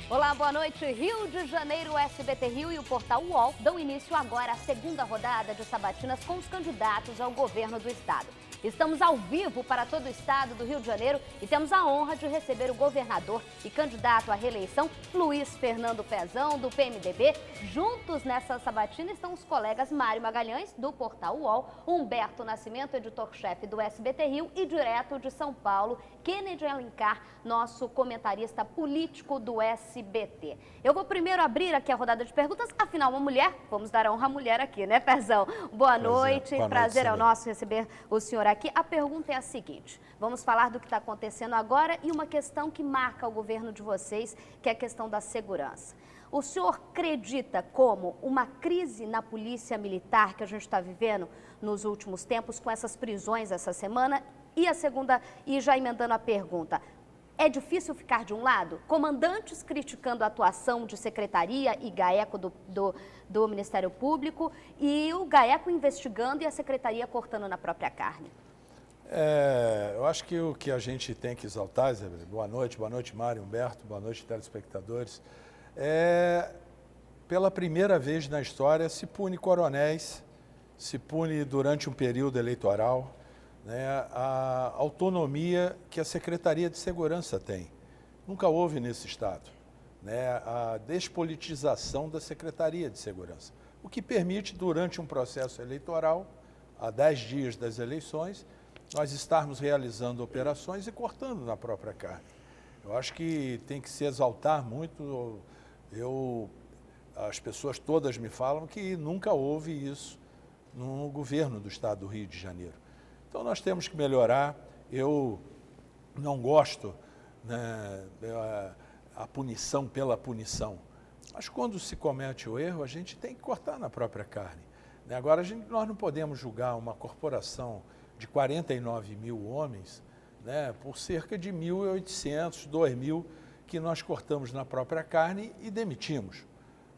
Olá, boa noite. Rio de Janeiro, o SBT Rio e o portal UOL dão início agora à segunda rodada de sabatinas com os candidatos ao governo do estado. Estamos ao vivo para todo o estado do Rio de Janeiro e temos a honra de receber o governador e candidato à reeleição, Luiz Fernando Pezão, do PMDB. Juntos nessa sabatina estão os colegas Mário Magalhães, do portal UOL, Humberto Nascimento, editor-chefe do SBT Rio, e direto de São Paulo, Kennedy Alencar, nosso comentarista político do SBT. Eu vou primeiro abrir aqui a rodada de perguntas, afinal uma mulher, vamos dar a honra à mulher aqui, né, Pezão? Boa noite, prazer é o nosso receber o senhor aqui. A pergunta é a seguinte, vamos falar do que está acontecendo agora e uma questão que marca o governo de vocês, que é a questão da segurança. O senhor acredita como uma crise na polícia militar que a gente está vivendo nos últimos tempos, com essas prisões essa semana? E a segunda, e já emendando a pergunta, é difícil ficar de um lado? Comandantes criticando a atuação de secretaria e GAECO do Ministério Público e o GAECO investigando e a secretaria cortando na própria carne. Eu acho que o que a gente tem que exaltar, Isabel, boa noite Mário, Humberto, boa noite telespectadores, pela primeira vez na história se pune coronéis, se pune durante um período eleitoral, né, a autonomia que a Secretaria de Segurança tem. Nunca houve nesse Estado, né, a despolitização da Secretaria de Segurança, o que permite, durante um processo eleitoral, a 10 dias das eleições, nós estarmos realizando operações e cortando na própria carne. Eu acho que tem que se exaltar muito. As pessoas todas me falam que nunca houve isso no governo do Estado do Rio de Janeiro. Então, nós temos que melhorar. Eu não gosto, né, a punição pela punição, mas quando se comete o erro, a gente tem que cortar na própria carne. Agora, nós não podemos julgar uma corporação de 49 mil homens, né, por cerca de 1.800, 2.000 que nós cortamos na própria carne e demitimos.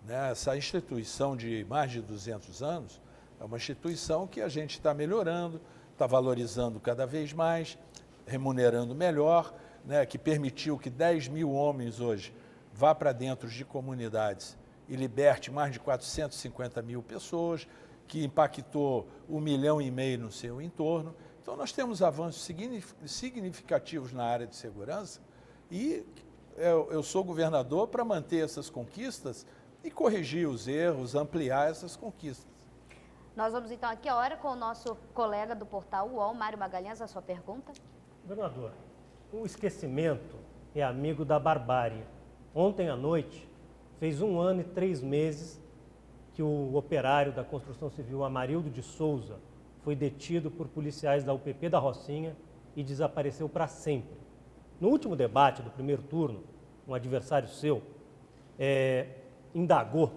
Né? Essa instituição de mais de 200 anos é uma instituição que a gente está melhorando, está valorizando cada vez mais, remunerando melhor, né, que permitiu que 10 mil homens hoje vá para dentro de comunidades e liberte mais de 450 mil pessoas, que impactou 1,5 milhão no seu entorno. Então, nós temos avanços significativos na área de segurança e eu sou governador para manter essas conquistas e corrigir os erros, ampliar essas conquistas. Nós vamos então aqui agora com o nosso colega do portal UOL, Mário Magalhães, a sua pergunta. Governador, o esquecimento é amigo da barbárie. Ontem à noite, fez 1 ano e 3 meses que o operário da construção civil Amarildo de Souza foi detido por policiais da UPP da Rocinha e desapareceu para sempre. No último debate do primeiro turno, um adversário seu indagou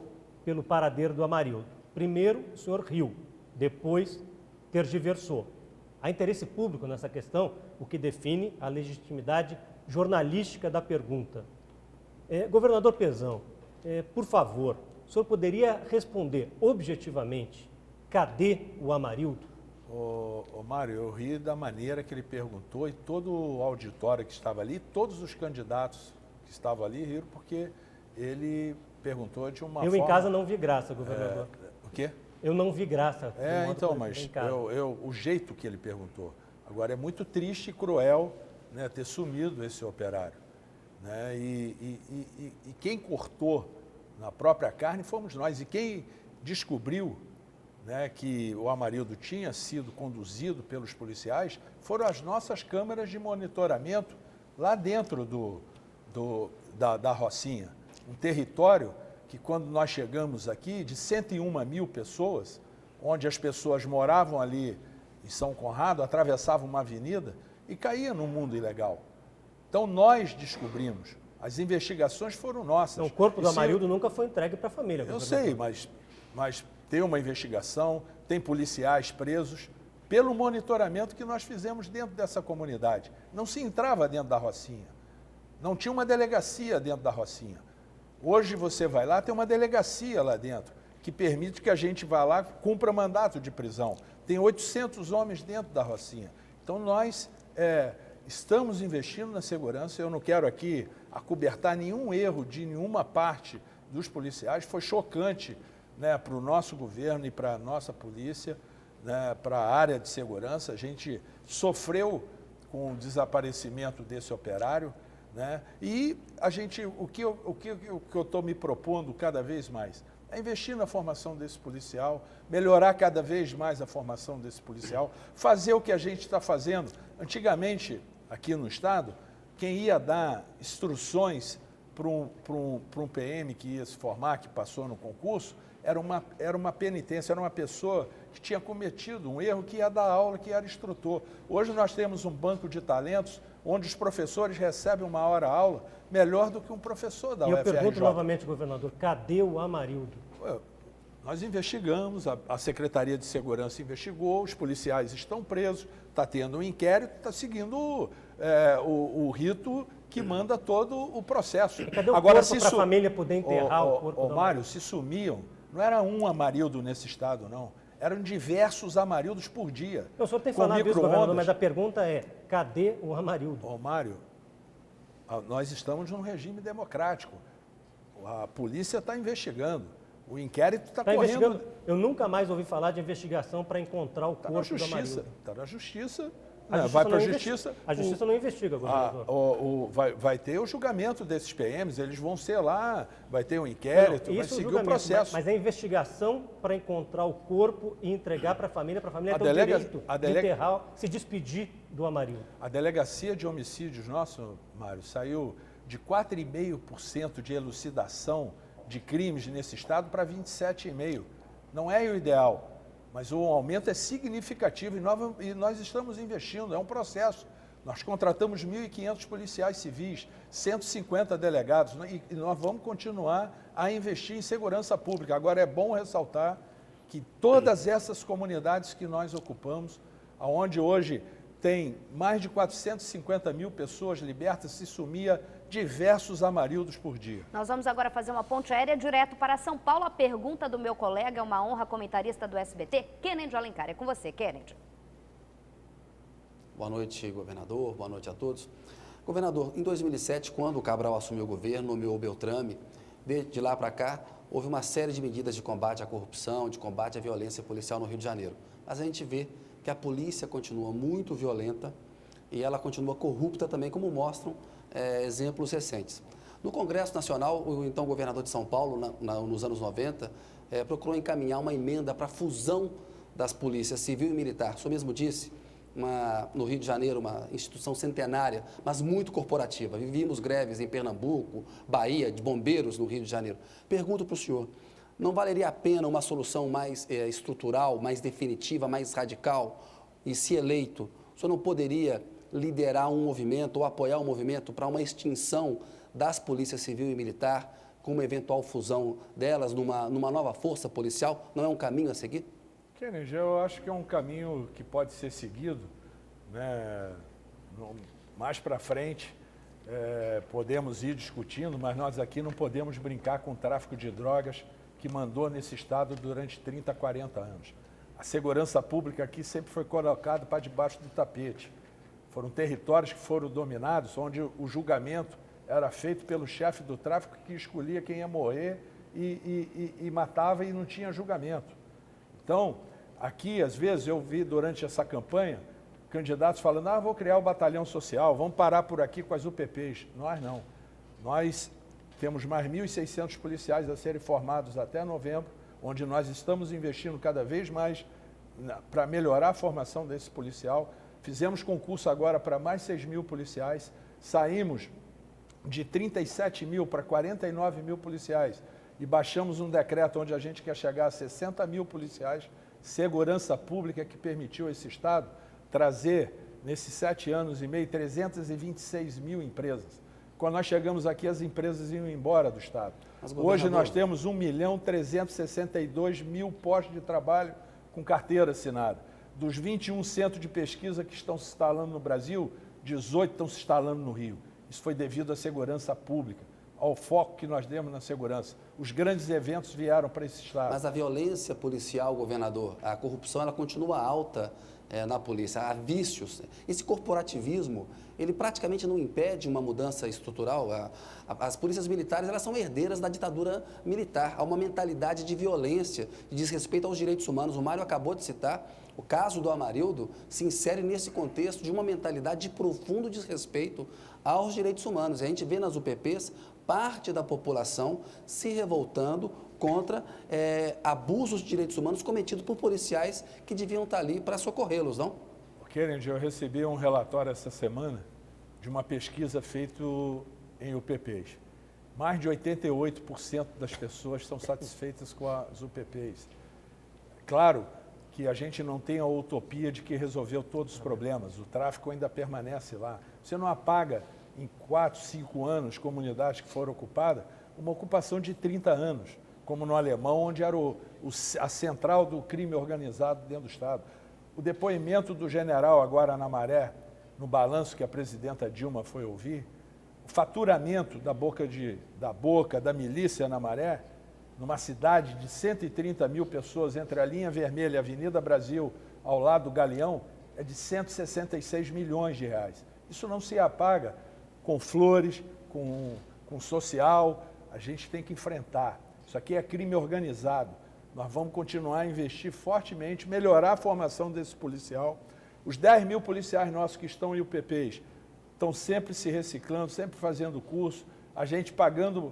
pelo paradeiro do Amarildo. Primeiro, o senhor riu, depois tergiversou. Há interesse público nessa questão, o que define a legitimidade jornalística da pergunta. Governador Pezão, por favor, o senhor poderia responder objetivamente, cadê o Amarildo? Mário, eu ri da maneira que ele perguntou e todo o auditório que estava ali, todos os candidatos que estavam ali riram porque ele perguntou de uma forma... Eu em casa não vi graça, governador. O quê? Eu não vi graça. Então, mas o jeito que ele perguntou. Agora, é muito triste e cruel, né, ter sumido esse operário. Né, e quem cortou na própria carne fomos nós. E quem descobriu, né, que o Amarildo tinha sido conduzido pelos policiais foram as nossas câmeras de monitoramento lá dentro da Rocinha. Um território que, quando nós chegamos aqui, de 101 mil pessoas, onde as pessoas moravam ali em São Conrado, atravessavam uma avenida e caíam no mundo ilegal. Então, nós descobrimos. As investigações foram nossas. Então, o corpo do Amarildo nunca foi entregue para a família. Eu sei, mas tem uma investigação, tem policiais presos, pelo monitoramento que nós fizemos dentro dessa comunidade. Não se entrava dentro da Rocinha. Não tinha uma delegacia dentro da Rocinha. Hoje você vai lá, tem uma delegacia lá dentro, que permite que a gente vá lá, cumpra mandato de prisão. Tem 800 homens dentro da Rocinha. Então, nós estamos investindo na segurança. Eu não quero aqui acobertar nenhum erro de nenhuma parte dos policiais. Foi chocante, né, para o nosso governo e para a nossa polícia, né, para a área de segurança. A gente sofreu com o desaparecimento desse operário, né, e o que eu estou me propondo cada vez mais é investir na formação desse policial, melhorar cada vez mais a formação desse policial, fazer o que a gente está fazendo. Antigamente, aqui no Estado, quem ia dar instruções para um PM que ia se formar, que passou no concurso, era uma penitência, era uma pessoa que tinha cometido um erro, que ia dar aula, que era instrutor. Hoje nós temos um banco de talentos onde os professores recebem uma hora-aula melhor do que um professor da UFRJ. E eu pergunto novamente, governador, cadê o Amarildo? Nós investigamos, a Secretaria de Segurança investigou, os policiais estão presos, está tendo um inquérito, está seguindo o rito que manda todo o processo. E cadê o corpo para a família poder enterrar o corpo do Mário, se sumiam, não era um Amarildo nesse estado, não. Eram diversos Amarildos por dia. O senhor tem falado isso, governador, mas a pergunta é, cadê o Amarildo? Mário, nós estamos num regime democrático. A polícia está investigando. O inquérito está correndo. Eu nunca mais ouvi falar de investigação para encontrar o corpo do Amarildo. Está na justiça. Vai para a justiça. A justiça não investiga, governador. Vai ter o julgamento desses PMs, eles vão ser lá, vai ter um inquérito, vai seguir o processo. Mas a investigação para encontrar o corpo e entregar para a família ter o direito de enterrar, se despedir do Amarildo. A delegacia de homicídios nosso, Mário, saiu de 4,5% de elucidação de crimes nesse estado para 27,5%. Não é o ideal. Mas o aumento é significativo e nós estamos investindo, é um processo. Nós contratamos 1.500 policiais civis, 150 delegados, e nós vamos continuar a investir em segurança pública. Agora, é bom ressaltar que todas essas comunidades que nós ocupamos, onde hoje tem mais de 450 mil pessoas libertas, se sumia diversos Amarildos por dia. Nós vamos agora fazer uma ponte aérea direto para São Paulo. A pergunta do meu colega, é uma honra, comentarista do SBT, Kennedy Alencar. É com você, Kennedy. Boa noite, governador. Boa noite a todos. Governador, em 2007, quando o Cabral assumiu o governo, nomeou o Beltrame, de lá para cá, houve uma série de medidas de combate à corrupção, de combate à violência policial no Rio de Janeiro. Mas a gente vê que a polícia continua muito violenta e ela continua corrupta também, como mostram exemplos recentes. No Congresso Nacional, o então governador de São Paulo, nos anos 90, procurou encaminhar uma emenda para a fusão das polícias civil e militar. O senhor mesmo disse, no Rio de Janeiro, uma instituição centenária, mas muito corporativa. Vimos greves em Pernambuco, Bahia, de bombeiros no Rio de Janeiro. Pergunto para o senhor, não valeria a pena uma solução mais estrutural, mais definitiva, mais radical? E se eleito, o senhor não poderia liderar um movimento ou apoiar um movimento para uma extinção das polícias civil e militar, com uma eventual fusão delas numa nova força policial? Não é um caminho a seguir? Kennedy, eu acho que é um caminho que pode ser seguido, né? Mais para frente podemos ir discutindo, mas nós aqui não podemos brincar com o tráfico de drogas que mandou nesse estado durante 30, 40 anos. A segurança pública aqui sempre foi colocada para debaixo do tapete. Foram territórios que foram dominados, onde o julgamento era feito pelo chefe do tráfico, que escolhia quem ia morrer e matava e não tinha julgamento. Então, aqui, às vezes, eu vi durante essa campanha, candidatos falando, vou criar o batalhão social, vamos parar por aqui com as UPPs. Nós não. Nós temos mais 1.600 policiais a serem formados até novembro, onde nós estamos investindo cada vez mais para melhorar a formação desse policial. Fizemos concurso agora para mais 6.000 policiais, saímos de 37 mil para 49 mil policiais e baixamos um decreto onde a gente quer chegar a 60 mil policiais, segurança pública que permitiu a esse Estado trazer, nesses 7 anos e meio, 326 mil empresas. Quando nós chegamos aqui, as empresas iam embora do Estado. Hoje nós temos 1.362.000 postos de trabalho com carteira assinada. Dos 21 centros de pesquisa que estão se instalando no Brasil, 18 estão se instalando no Rio. Isso foi devido à segurança pública, ao foco que nós demos na segurança. Os grandes eventos vieram para esse estado. Mas a violência policial, governador, a corrupção, ela continua alta na polícia, há vícios. Esse corporativismo, ele praticamente não impede uma mudança estrutural. As polícias militares, elas são herdeiras da ditadura militar. Há uma mentalidade de violência, de desrespeito aos direitos humanos. O Mário acabou de citar, o caso do Amarildo se insere nesse contexto de uma mentalidade de profundo desrespeito aos direitos humanos. A gente vê nas UPPs parte da população se revoltando contra abusos de direitos humanos cometidos por policiais que deviam estar ali para socorrê-los, não? Kennedy, eu recebi um relatório essa semana de uma pesquisa feita em UPPs. Mais de 88% das pessoas estão satisfeitas com as UPPs. Claro que a gente não tem a utopia de que resolveu todos os problemas, o tráfico ainda permanece lá. Você não apaga em 4, 5 anos comunidades que foram ocupadas, uma ocupação de 30 anos, como no Alemão, onde era a central do crime organizado dentro do Estado. O depoimento do general agora na Maré, no balanço que a presidenta Dilma foi ouvir, o faturamento da milícia na Maré, numa cidade de 130 mil pessoas entre a linha vermelha e a Avenida Brasil, ao lado do Galeão, é de 166 milhões de reais. Isso não se apaga com flores, com social, a gente tem que enfrentar. Isso aqui é crime organizado. Nós vamos continuar a investir fortemente, melhorar a formação desse policial. Os 10 mil policiais nossos que estão em UPPs estão sempre se reciclando, sempre fazendo curso, a gente pagando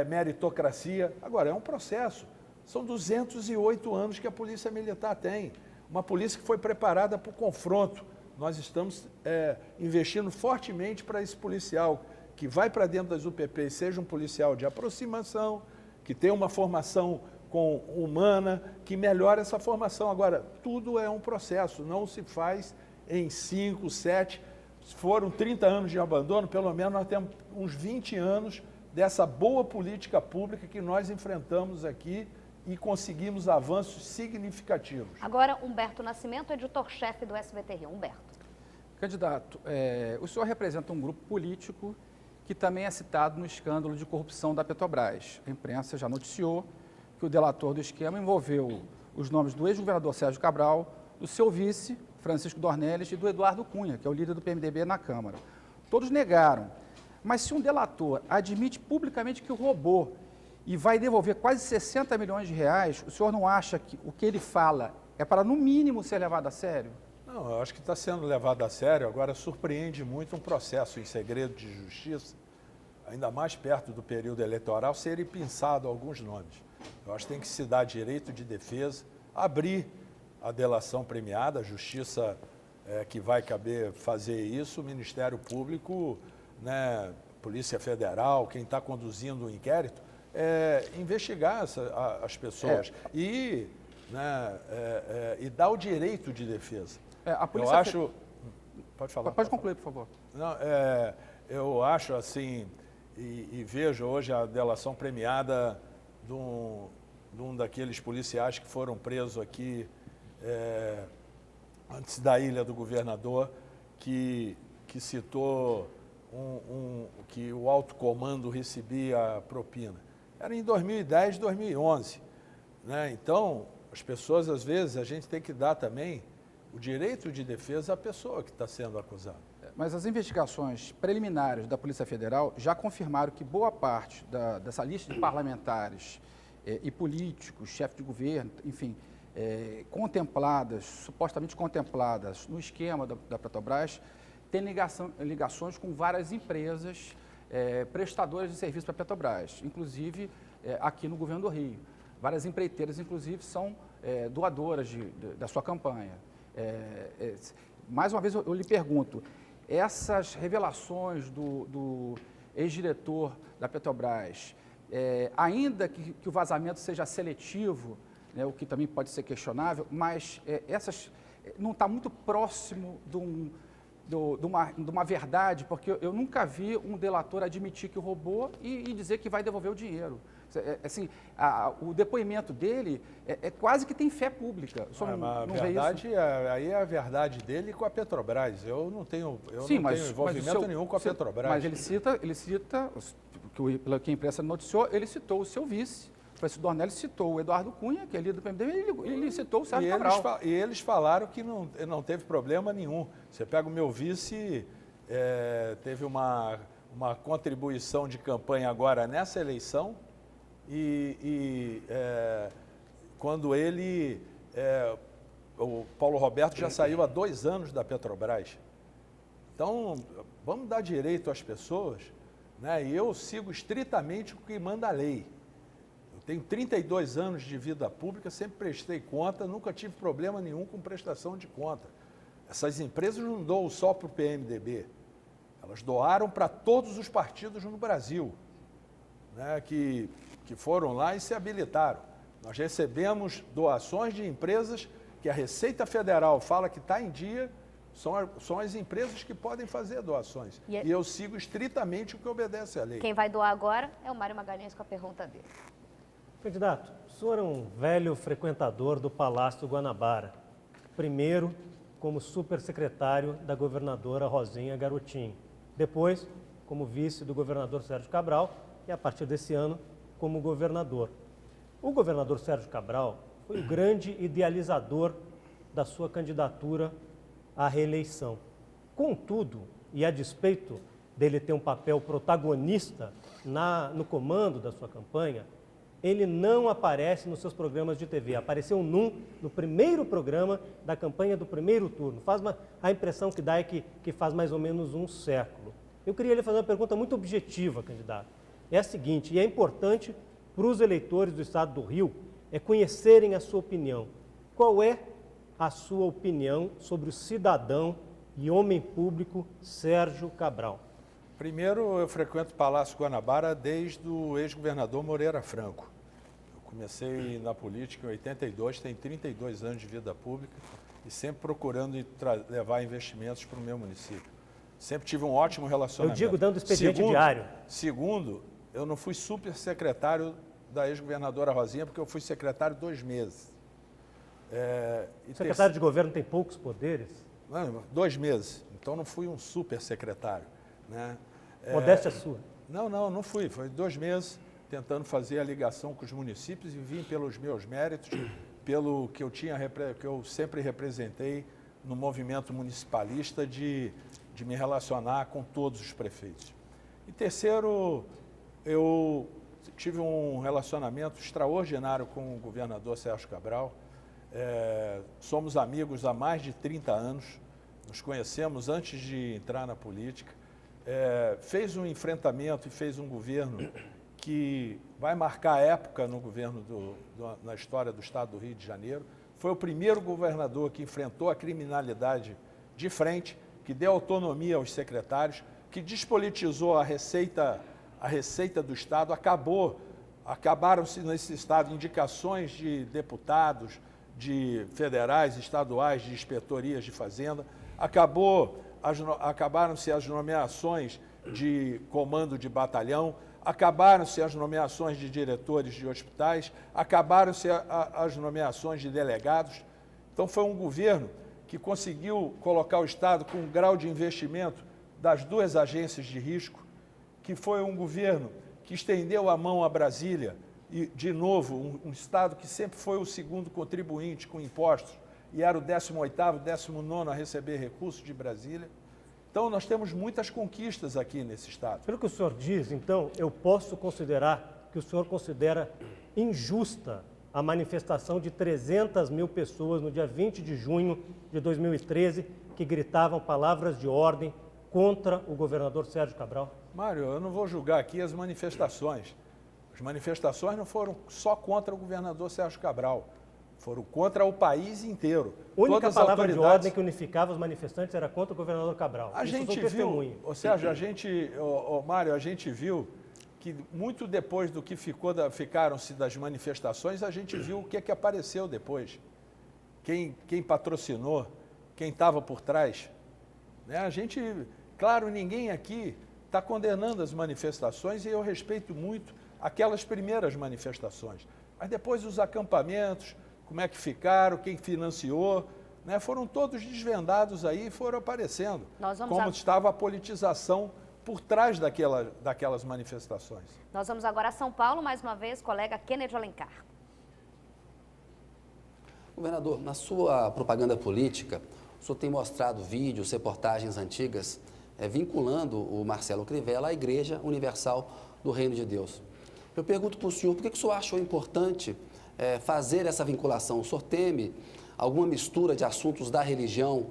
meritocracia. Agora, é um processo. São 208 anos que a Polícia Militar tem. Uma polícia que foi preparada para o confronto. Nós estamos investindo fortemente para esse policial que vai para dentro das UPPs, seja um policial de aproximação, que tenha uma formação humana, que melhore essa formação. Agora, tudo é um processo, não se faz em 5, 7. Foram 30 anos de abandono, pelo menos nós temos uns 20 anos dessa boa política pública que nós enfrentamos aqui e conseguimos avanços significativos. Agora, Humberto Nascimento, editor-chefe do SBT Rio. Humberto. Candidato, o senhor representa um grupo político que também é citado no escândalo de corrupção da Petrobras. A imprensa já noticiou que o delator do esquema envolveu os nomes do ex-governador Sérgio Cabral, do seu vice, Francisco Dornelles, e do Eduardo Cunha, que é o líder do PMDB na Câmara. Todos negaram. Mas se um delator admite publicamente que roubou e vai devolver quase 60 milhões de reais, o senhor não acha que o que ele fala é para, no mínimo, ser levado a sério? Não, eu acho que está sendo levado a sério. Agora, surpreende muito um processo em segredo de justiça, ainda mais perto do período eleitoral, serem pensados alguns nomes. Eu acho que tem que se dar direito de defesa, abrir a delação premiada, a justiça que vai caber fazer isso, o Ministério Público, né, Polícia Federal, quem está conduzindo o inquérito, investigar as pessoas e dar o direito de defesa. Eu acho... Pode falar. Pode concluir, por favor. Não, eu acho assim, e vejo hoje a delação premiada de um daqueles policiais que foram presos aqui antes da Ilha do Governador, que citou que o alto comando recebia propina. Era em 2010, 2011. Né? Então, as pessoas, às vezes, a gente tem que dar também o direito de defesa à pessoa que está sendo acusada. Mas as investigações preliminares da Polícia Federal já confirmaram que boa parte dessa lista de parlamentares e políticos, chefes de governo, enfim, supostamente contempladas no esquema da Petrobras, tem ligações com várias empresas prestadoras de serviço para a Petrobras, inclusive aqui no governo do Rio. Várias empreiteiras, inclusive, são doadoras da sua campanha. Mais uma vez, eu lhe pergunto, essas revelações do ex-diretor da Petrobras, ainda que o vazamento seja seletivo, né, o que também pode ser questionável, mas não está muito próximo de uma verdade, porque eu nunca vi um delator admitir que roubou e dizer que vai devolver o dinheiro. Assim, o depoimento dele quase que tem fé pública. Aí é a verdade dele com a Petrobras. Eu não tenho envolvimento nenhum com a Petrobras. Mas ele cita, pelo que a imprensa noticiou, ele citou o seu vice, Francisco Dornelli citou o Eduardo Cunha, que é líder do PMDB, ele citou o Sérgio E Cabral. eles falaram que não teve problema nenhum. Você pega o meu vice, teve uma contribuição de campanha agora nessa eleição quando o Paulo Roberto já saiu há 2 anos da Petrobras. Então, vamos dar direito às pessoas, né? E eu sigo estritamente o que manda a lei. Eu tenho 32 anos de vida pública, sempre prestei conta, nunca tive problema nenhum com prestação de conta. Essas empresas não doam só para o PMDB, elas doaram para todos os partidos no Brasil, né? Que foram lá e se habilitaram. Nós recebemos doações de empresas que a Receita Federal fala que está em dia, são as empresas que podem fazer doações. E eu sigo estritamente o que obedece à lei. Quem vai doar agora é o Mário Magalhães com a pergunta dele. Candidato, o senhor é um velho frequentador do Palácio Guanabara. Primeiro, como supersecretário da governadora Rosinha Garotinho. Depois, como vice do governador Sérgio Cabral e, a partir desse ano, como governador. O governador Sérgio Cabral foi o grande idealizador da sua candidatura à reeleição. Contudo, e a despeito dele ter um papel protagonista no comando da sua campanha, ele não aparece nos seus programas de TV. Apareceu no primeiro programa da campanha do primeiro turno. A impressão que dá é que faz mais ou menos um século. Eu queria lhe fazer uma pergunta muito objetiva, candidato. É a seguinte, e é importante para os eleitores do estado do Rio conhecerem a sua opinião. Qual é a sua opinião sobre o cidadão e homem público Sérgio Cabral? Primeiro, eu frequento o Palácio Guanabara desde o ex-governador Moreira Franco. Eu comecei na política em 82, tenho 32 anos de vida pública e sempre procurando levar investimentos para o meu município. Sempre tive um ótimo relacionamento. Eu digo dando expediente diário. Segundo, eu não fui supersecretário da ex-governadora Rosinha, porque eu fui secretário 2 meses. O secretário de governo tem poucos poderes? Não, 2 meses, então não fui um supersecretário, né? Modéstia sua. Não fui. Foi 2 meses tentando fazer a ligação com os municípios e vim pelos meus méritos, pelo que eu sempre representei no movimento municipalista de me relacionar com todos os prefeitos. E terceiro, eu tive um relacionamento extraordinário com o governador Sérgio Cabral. Somos amigos há mais de 30 anos, nos conhecemos antes de entrar na política. Fez um enfrentamento e fez um governo que vai marcar a época no governo na história do estado do Rio de Janeiro. Foi o primeiro governador que enfrentou a criminalidade de frente, que deu autonomia aos secretários, que despolitizou a receita do estado, acabaram-se nesse estado indicações de deputados, de federais, estaduais, de inspetorias de fazenda, acabaram-se as nomeações de comando de batalhão, acabaram-se as nomeações de diretores de hospitais, acabaram-se as nomeações de delegados. Então foi um governo que conseguiu colocar o estado com um grau de investimento das 2 agências de risco, que foi um governo que estendeu a mão a Brasília, e, de novo, um estado que sempre foi o segundo contribuinte com impostos e era o 18º, 19º a receber recursos de Brasília. Então, nós temos muitas conquistas aqui nesse estado. Pelo que o senhor diz, então, eu posso considerar que o senhor considera injusta a manifestação de 300 mil pessoas no dia 20 de junho de 2013 que gritavam palavras de ordem contra o governador Sérgio Cabral? Mário, eu não vou julgar aqui as manifestações. As manifestações não foram só contra o governador Sérgio Cabral, foram contra o país inteiro. A única palavra de ordem que unificava os manifestantes era contra o governador Cabral. A gente viu, Sérgio, Mário, a gente viu que muito depois do que ficaram-se das manifestações, a gente viu o que apareceu depois. Quem patrocinou, quem estava por trás. Né? Claro, ninguém aqui está condenando as manifestações e eu respeito muito aquelas primeiras manifestações. Mas depois os acampamentos, como é que ficaram, quem financiou, né? Foram todos desvendados aí e foram aparecendo. Como estava a politização por trás daquelas manifestações. Nós vamos agora a São Paulo, mais uma vez, colega Kennedy Alencar. Governador, na sua propaganda política, o senhor tem mostrado vídeos, reportagens antigas, vinculando o Marcelo Crivella à Igreja Universal do Reino de Deus. Eu pergunto para o senhor, por que o senhor achou importante fazer essa vinculação? O senhor teme alguma mistura de assuntos da religião,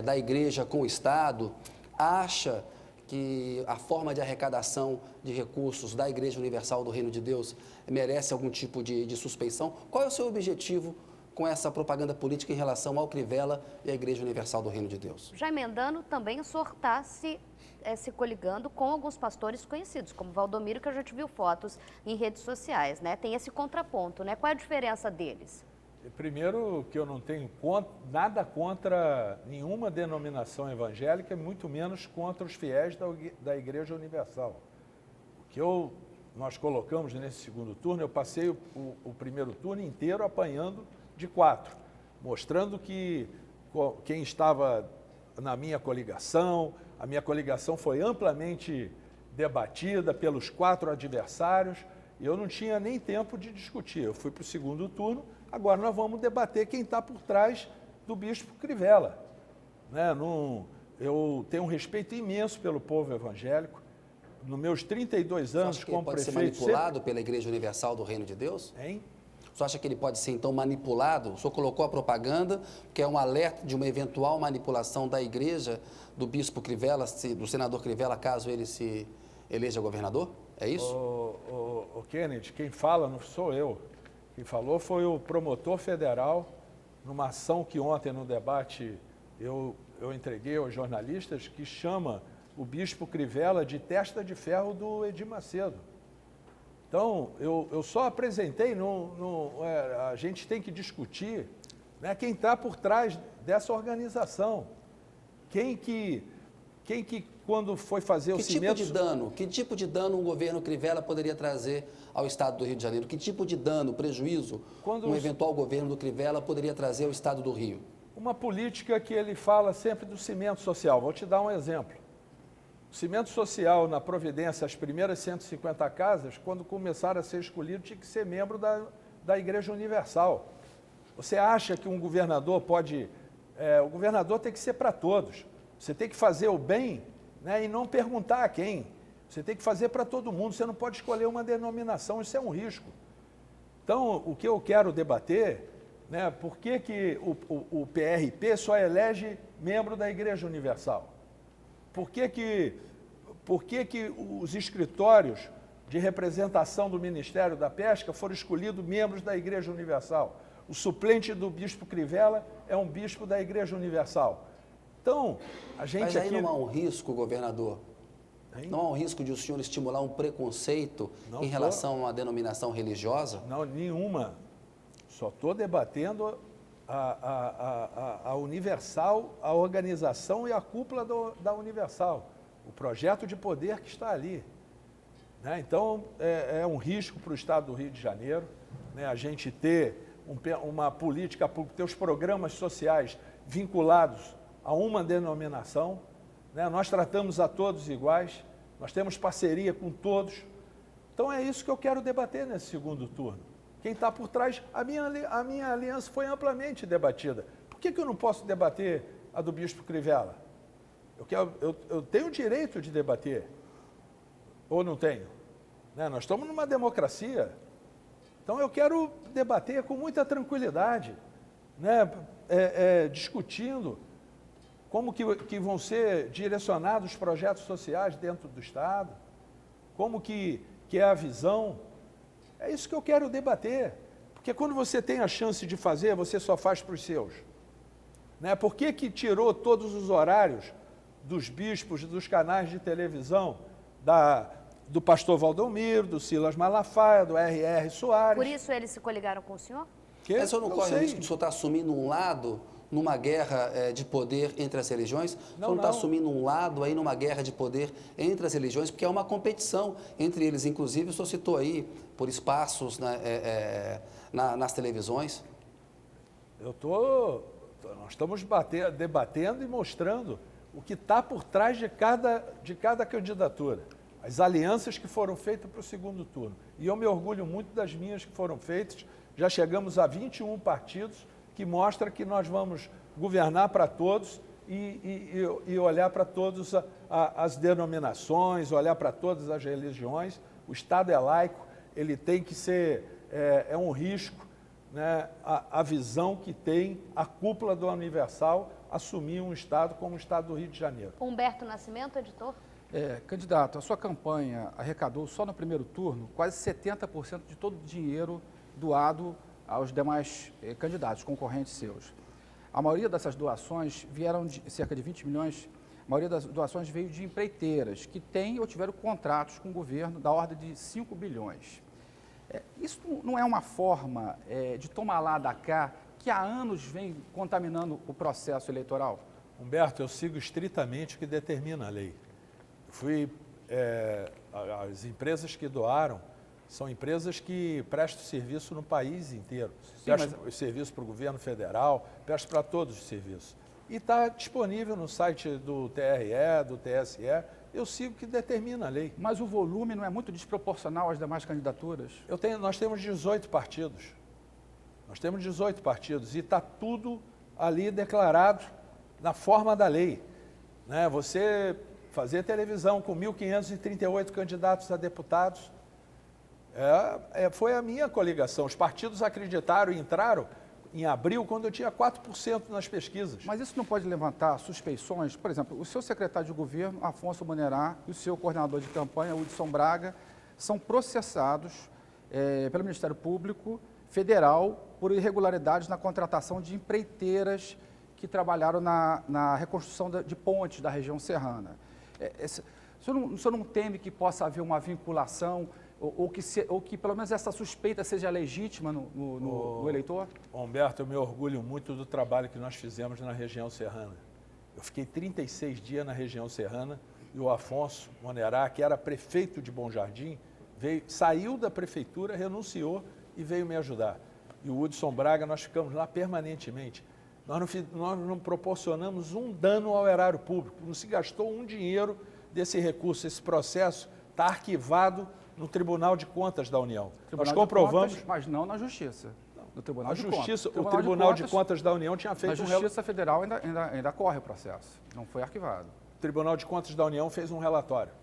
da igreja com o Estado? Acha que a forma de arrecadação de recursos da Igreja Universal do Reino de Deus merece algum tipo de suspeição? Qual é o seu objetivo com essa propaganda política em relação ao Crivella e à Igreja Universal do Reino de Deus? Já emendando, também o senhor está se coligando com alguns pastores conhecidos, como Valdomiro, que a gente viu fotos em redes sociais, né? Tem esse contraponto, né? Qual é a diferença deles? Primeiro, que eu não tenho nada contra nenhuma denominação evangélica, muito menos contra os fiéis da Igreja Universal. O que nós colocamos nesse segundo turno, eu passei o primeiro turno inteiro apanhando de 4, mostrando que quem estava na minha coligação, a minha coligação foi amplamente debatida pelos 4 adversários, e eu não tinha nem tempo de discutir. Eu fui para o segundo turno. Agora nós vamos debater quem está por trás do bispo Crivella. Né? Eu tenho um respeito imenso pelo povo evangélico. Nos meus 32 anos como pode prefeito... ser manipulado pela Igreja Universal do Reino de Deus? Hein? O senhor acha que ele pode ser, então, manipulado? O senhor colocou a propaganda, que é um alerta de uma eventual manipulação da Igreja, do bispo Crivella, do senador Crivella, caso ele se eleja governador? É isso? O Kennedy, quem fala não sou eu. Quem falou foi o promotor federal, numa ação que ontem no debate eu entreguei aos jornalistas, que chama o bispo Crivella de testa de ferro do Edir Macedo. Então, eu só apresentei, a gente tem que discutir, né, quem está por trás dessa organização. Quem que quando foi fazer o cimento... Que tipo de dano o governo Crivella poderia trazer ao Estado do Rio de Janeiro? Que tipo de dano, prejuízo, um eventual governo do Crivella poderia trazer ao Estado do Rio? Uma política que ele fala sempre do cimento social. Vou te dar um exemplo. O cimento social, na Providência, as primeiras 150 casas, quando começaram a ser escolhidos, tinha que ser membro da Igreja Universal. Você acha que um governador pode... o governador tem que ser para todos. Você tem que fazer o bem, né, e não perguntar a quem. Você tem que fazer para todo mundo. Você não pode escolher uma denominação, isso é um risco. Então, o que eu quero debater, né, por que o PRP só elege membro da Igreja Universal? Por que os escritórios de representação do Ministério da Pesca foram escolhidos membros da Igreja Universal? O suplente do bispo Crivella é um bispo da Igreja Universal. Então, a gente Mas aí aqui... não há um risco, governador? Hein? Não há um risco de o senhor estimular um preconceito em relação a uma denominação religiosa? Não, nenhuma. Só estou debatendo a Universal, a organização e a cúpula da Universal. O projeto de poder que está ali. Né? Então, é um risco para o Estado do Rio de Janeiro, né, a gente ter uma política, ter os programas sociais vinculados a uma denominação, né? Nós tratamos a todos iguais, nós temos parceria com todos. Então é isso que eu quero debater nesse segundo turno. Quem está por trás, a minha aliança foi amplamente debatida. Por que eu não posso debater a do bispo Crivella? Eu tenho o direito de debater, ou não tenho? Né? Nós estamos numa democracia, então eu quero debater com muita tranquilidade, né? Discutindo como que vão ser direcionados os projetos sociais dentro do Estado, como que é a visão. É isso que eu quero debater, porque quando você tem a chance de fazer, você só faz para os seus. Né? Por que tirou todos os horários dos bispos, dos canais de televisão, do pastor Valdomiro, do Silas Malafaia, do R.R. Soares? Por isso eles se coligaram com o senhor? Mas o senhor não corre o risco de o senhor estar assumindo um lado numa guerra de poder entre as religiões? O senhor não está assumindo um lado aí numa guerra de poder entre as religiões, porque é uma competição entre eles. Inclusive, o senhor citou aí por espaços nas televisões. Nós estamos debatendo e mostrando o que está por trás de cada candidatura, as alianças que foram feitas para o segundo turno. E eu me orgulho muito das minhas que foram feitas, já chegamos a 21 partidos, que mostra que nós vamos governar para todos e olhar para todas as denominações, olhar para todas as religiões. O Estado é laico, ele tem que ser, é um risco, né, a visão que tem a cúpula do Universal assumir um Estado como o Estado do Rio de Janeiro. Humberto Nascimento, editor. Candidato, a sua campanha arrecadou só no primeiro turno quase 70% de todo o dinheiro doado aos demais candidatos, concorrentes seus. A maioria dessas doações vieram de cerca de 20 milhões, a maioria das doações veio de empreiteiras que têm ou tiveram contratos com o governo da ordem de 5 bilhões. Isso não é uma forma de tomar lá da cá que há anos vem contaminando o processo eleitoral? Humberto, eu sigo estritamente o que determina a lei. As empresas que doaram são empresas que prestam serviço no país inteiro. Prestam serviço para o governo federal, prestam para todos os serviços. E está disponível no site do TRE, do TSE, eu sigo o que determina a lei. Mas o volume não é muito desproporcional às demais candidaturas? Nós temos 18 partidos. Nós temos 18 partidos e está tudo ali declarado na forma da lei. Né? Você fazer televisão com 1.538 candidatos a deputados, foi a minha coligação. Os partidos acreditaram e entraram em abril, quando eu tinha 4% nas pesquisas. Mas isso não pode levantar suspeições? Por exemplo, o seu secretário de governo, Afonso Monerá, e o seu coordenador de campanha, Hudson Braga, são processados pelo Ministério Público Federal por irregularidades na contratação de empreiteiras que trabalharam na reconstrução de pontes da região serrana. O senhor não teme que possa haver uma vinculação ou que pelo menos essa suspeita seja legítima no eleitor? Humberto, eu me orgulho muito do trabalho que nós fizemos na região serrana. Eu fiquei 36 dias na região serrana e o Afonso Monerá, que era prefeito de Bom Jardim, saiu da prefeitura, renunciou e veio me ajudar. E o Hudson Braga, nós ficamos lá permanentemente. Nós não proporcionamos um dano ao erário público, não se gastou um dinheiro desse recurso. Esse processo está arquivado no Tribunal de Contas da União. Nós comprovamos... Contas, mas não na Justiça. No Tribunal de Contas. O Tribunal de Contas da União tinha feito... Na Justiça Federal ainda corre o processo, não foi arquivado. O Tribunal de Contas da União fez um relatório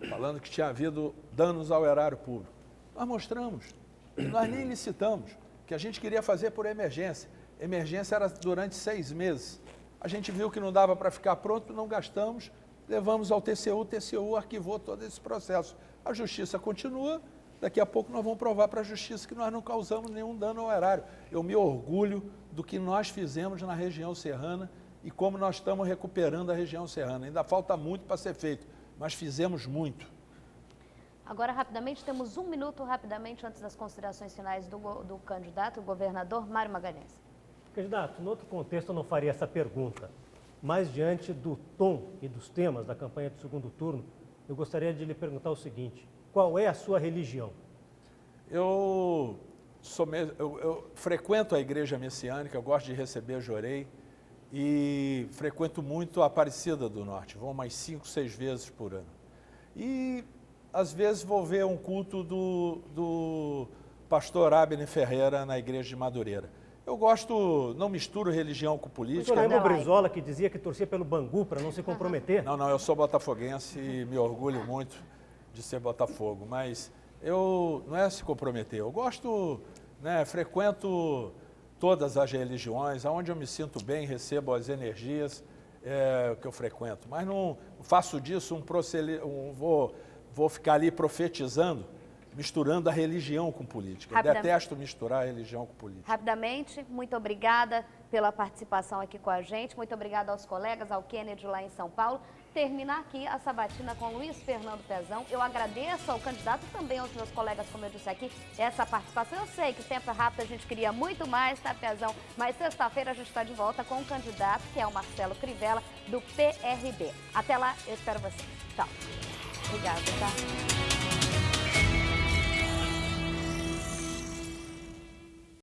falando que tinha havido danos ao erário público. Nós mostramos, nós nem licitamos, que a gente queria fazer por emergência. Emergência era durante 6 meses. A gente viu que não dava para ficar pronto, não gastamos, levamos ao TCU, o TCU arquivou todo esse processo. A Justiça continua, daqui a pouco nós vamos provar para a Justiça que nós não causamos nenhum dano ao erário. Eu me orgulho do que nós fizemos na região serrana e como nós estamos recuperando a região serrana. Ainda falta muito para ser feito, mas fizemos muito. Agora, rapidamente, temos 1 minuto, rapidamente, antes das considerações finais do candidato, o governador Mário Magalhães. Candidato, em outro contexto eu não faria essa pergunta, mas diante do tom e dos temas da campanha do segundo turno, eu gostaria de lhe perguntar o seguinte: qual é a sua religião? Eu frequento a igreja messiânica, eu gosto de receber Jorei e frequento muito a Aparecida do Norte, vou umas 5, 6 vezes por ano. E às vezes vou ver um culto do pastor Abner Ferreira na igreja de Madureira. Eu gosto, não misturo religião com política. O senhor lembra o Brizola que dizia que torcia pelo Bangu para não se comprometer? Não, eu sou botafoguense e me orgulho muito de ser Botafogo, mas não é se comprometer. Eu gosto, frequento todas as religiões, aonde eu me sinto bem, recebo as energias que eu frequento. Mas não faço disso vou ficar ali profetizando, misturando a religião com política. Eu detesto misturar a religião com política. Rapidamente, muito obrigada pela participação aqui com a gente. Muito obrigada aos colegas, ao Kennedy lá em São Paulo. Termina aqui a sabatina com Luiz Fernando Pezão. Eu agradeço ao candidato e também aos meus colegas, como eu disse aqui, essa participação. Eu sei que o tempo é rápido, a gente queria muito mais, tá, Pezão? Mas sexta-feira a gente está de volta com o candidato, que é o Marcelo Crivella, do PRB. Até lá, eu espero vocês. Tchau. Obrigada, tá?